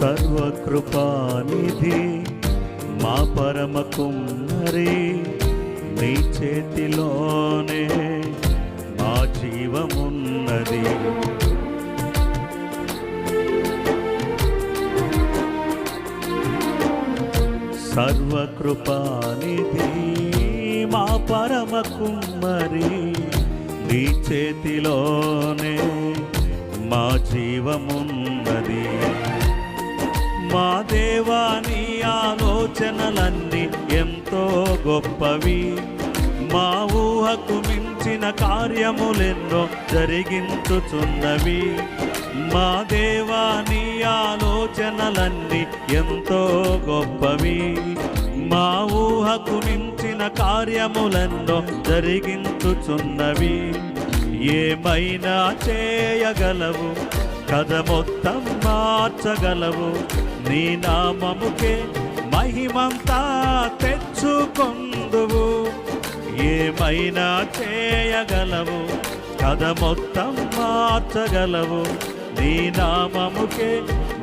సర్వకృపానిధి మా పరమ కుమ్మరి, నీ చేతిలోనే మా జీవమున్నది. సర్వకృపానిధి మా పరమ కుమ్మరి, నీ చేతిలోనే మా జీవమున్నది. మా దేవా నీ ఆలోచనలన్నీ ఎంతో గొప్పవి, మా ఊహకు మించిన కార్యములెన్నో జరిగించుచున్నవి. మా దేవా నీ ఆలోచనలన్నీ ఎంతో గొప్పవి, మా ఊహకు మించిన కార్యములెన్నో జరిగించుచున్నవి. ఏమైనా చేయగలవు, కథ మొత్తం మార్చగలవు, నీ నామముకే మహిమంతా తెచ్చుకొందువు. ఏమైనా చేయగలవు, కథ మొత్తం మార్చగలవు, నీ నామముకే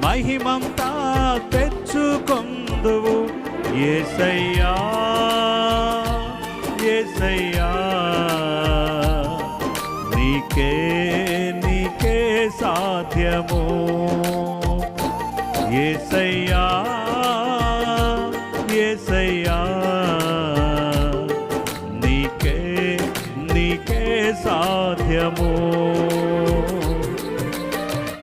మహిమంతా తెచ్చుకొందువు. యేసయ్యా యేసయ్యా, నీకే నీకే సాధ్యము. యేసయ్యా యేసయ్యా, నీకే నీకే సాధ్యము.